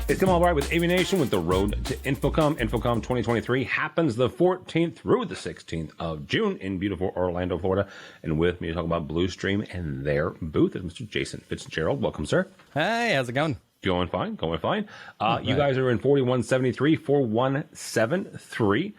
It's Come All Right with AVNation with the Road to InfoComm. InfoComm 2023 happens the 14th through the 16th of June in beautiful Orlando, Florida. And with me to talk about Blustream and their booth is Mr. Jason Fitzgerald. Welcome, sir. Hey, how's it going? Going fine, going fine. You guys are in 4173, 4173.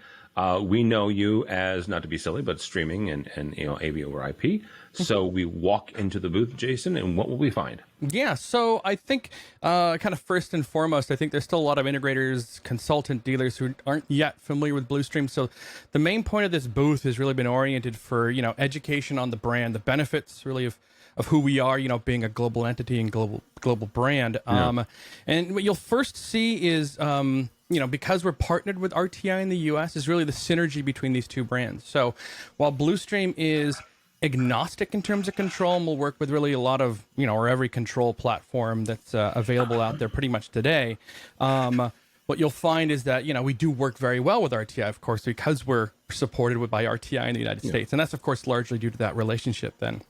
We know you as, not to be silly, but streaming and AV over IP. So we walk into the booth, Jason, and what will we find? Yeah, so I think kind of first and foremost, I think there's still a lot of integrators, consultant dealers who aren't yet familiar with Blustream. So the main point of this booth has really been oriented for, education on the brand, the benefits really of who we are, being a global entity and global brand. And what you'll first see is, because we're partnered with RTI in the US, is really the synergy between these two brands. So while Blustream is agnostic in terms of control, and we'll work with really a lot of, or every control platform that's available out there pretty much today, what you'll find is that, we do work very well with RTI, of course, because we're supported by RTI in the United States. And that's, of course, largely due to that relationship then.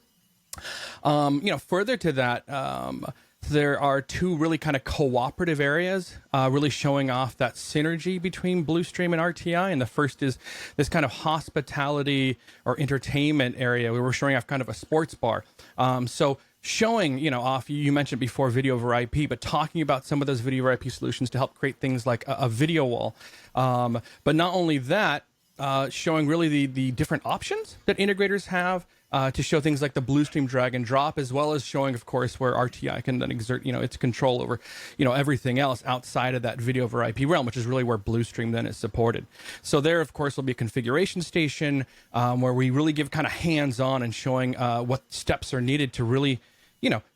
Further to that, there are two really kind of cooperative areas, really showing off that synergy between Blustream and RTI. And the first is this kind of hospitality or entertainment area where we're showing off kind of a sports bar. So showing, off, you mentioned before video over IP, but talking about some of those video over IP solutions to help create things like a video wall. But not only that, showing really the different options that integrators have to show things like the Blustream drag and drop, as well as showing, of course, where RTI can then exert, its control over, everything else outside of that video over IP realm, which is really where Blustream then is supported. So there, of course, will be a configuration station where we really give kind of hands-on and showing what steps are needed to really,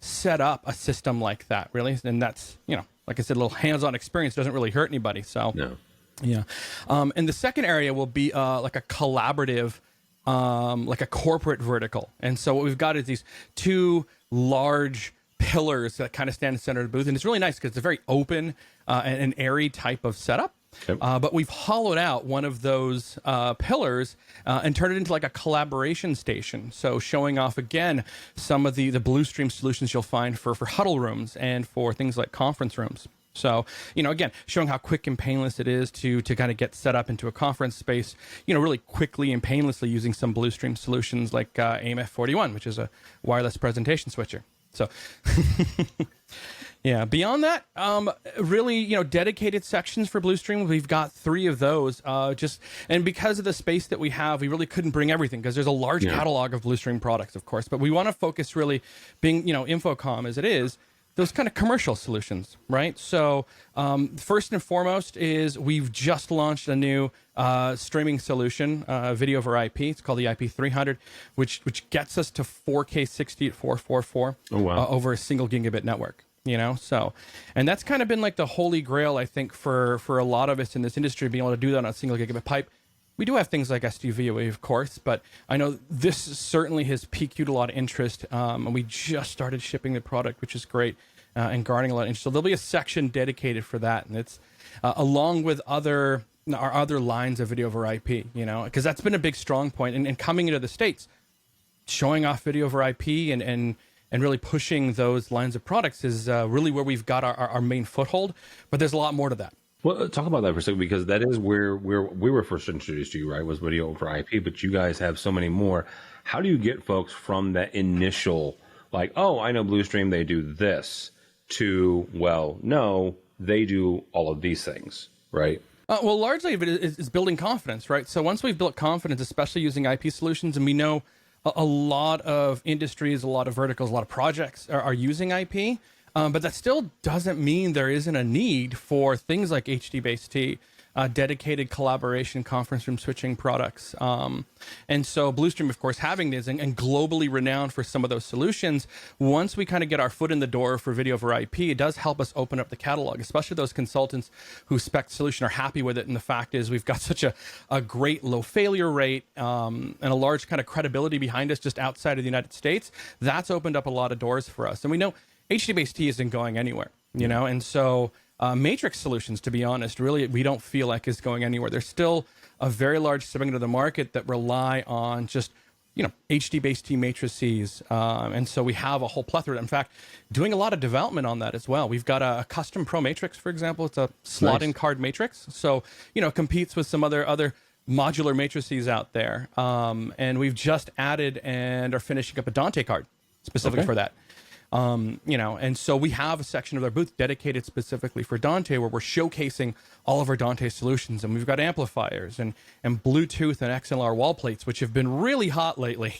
set up a system like that, really. And that's, like I said, a little hands-on experience doesn't really hurt anybody. So, No. Yeah. And the second area will be like a collaborative, like a corporate vertical. And so what we've got is these two large pillars that kind of stand in the center of the booth. And it's really nice because it's a very open and an airy type of setup. Yep. But we've hollowed out one of those pillars and turned it into like a collaboration station. So showing off, again, some of the Blustream solutions you'll find for huddle rooms and for things like conference rooms. So, again, showing how quick and painless it is to kind of get set up into a conference space, really quickly and painlessly using some Blustream solutions like AMF41, which is a wireless presentation switcher. So, yeah, beyond that, really, dedicated sections for Blustream. We've got 3 of those. And because of the space that we have, we really couldn't bring everything because there's a large catalog of Blustream products, of course. But we want to focus really, being, InfoComm as it is, those kind of commercial solutions, right? So first and foremost is we've just launched a new streaming solution, video over IP. It's called the IP300, which gets us to 4K 60 at 444 over a single gigabit network. So, and that's kind of been like the holy grail, I think, for a lot of us in this industry, being able to do that on a single gigabit pipe. We do have things like SDVOA, of course, but I know this certainly has piqued a lot of interest, and we just started shipping the product, which is great, and garnering a lot of interest. So there'll be a section dedicated for that, and it's along with our other lines of video over IP, because that's been a big strong point. And coming into the States, showing off video over IP and really pushing those lines of products is really where we've got our main foothold, but there's a lot more to that. Well, talk about that for a second, because that is where we were first introduced to you, right? Was video over IP, but you guys have so many more. How do you get folks from that initial, like, oh, I know Blustream, they do this, to, well, no, they do all of these things, right? Well, largely of it is building confidence, right? So once we've built confidence, especially using IP solutions, and we know a lot of industries, a lot of verticals, a lot of projects are using IP, but that still doesn't mean there isn't a need for things like HD-based dedicated collaboration conference room switching products. And so Blustream, of course, having these and globally renowned for some of those solutions, once we kind of get our foot in the door for video over IP, it does help us open up the catalog, especially those consultants who spec the solution are happy with it. And the fact is we've got such a great low failure rate and a large kind of credibility behind us just outside of the United States. That's opened up a lot of doors for us. And we know HD-based isn't going anywhere, and so Matrix solutions, to be honest, really, we don't feel like is going anywhere. There's still a very large segment of the market that rely on just HD-based T matrices. And so we have a whole plethora. In fact, doing a lot of development on that as well. We've got a custom Pro matrix, for example. It's a slot-in card matrix. So, it competes with some other modular matrices out there. And we've just added and are finishing up a Dante card specifically for that. And so we have a section of our booth dedicated specifically for Dante, where we're showcasing all of our Dante solutions, and we've got amplifiers and Bluetooth and XLR wall plates, which have been really hot lately.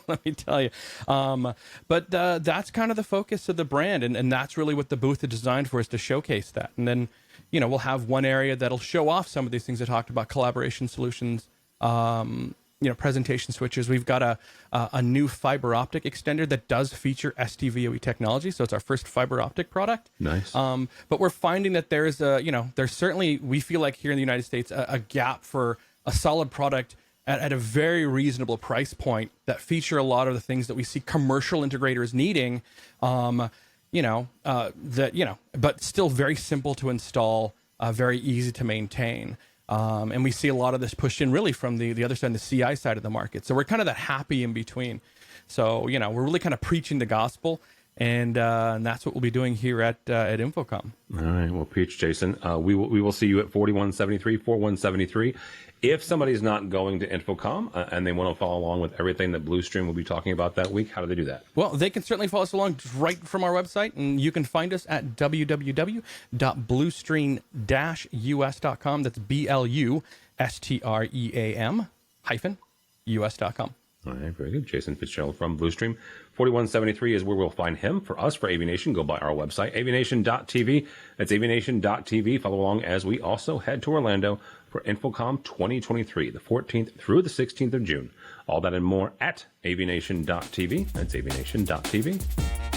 Let me tell you. But that's kind of the focus of the brand, and that's really what the booth is designed for, is to showcase that. And then, we'll have one area that'll show off some of these things I talked about, collaboration solutions, presentation switches. We've got a new fiber optic extender that does feature STVOE technology. So it's our first fiber optic product. Nice. But we're finding that there's there's certainly, we feel like here in the United States, a gap for a solid product at a very reasonable price point that feature a lot of the things that we see commercial integrators needing, but still very simple to install, very easy to maintain. And we see a lot of this pushed in really from the other side, the CI side of the market. So we're kind of that happy in between. So, we're really kind of preaching the gospel, and that's what we'll be doing here at InfoComm. All right. Well, preach, Jason. We will see you at 4173. If somebody's not going to InfoComm and they want to follow along with everything that Blustream will be talking about that week, how do they do that? Well, they can certainly follow us along right from our website, and you can find us at www.blustream-us.com. That's BLUSTREAM-US.com. All right, very good. Jason Fitzgerald from Blustream. 4173 is where we'll find him. For us, for AVNation, go by our website, avnation.tv. That's avnation.tv. Follow along as we also head to Orlando for InfoComm 2023, the 14th through the 16th of June. All that and more at avnation.tv. That's avnation.tv.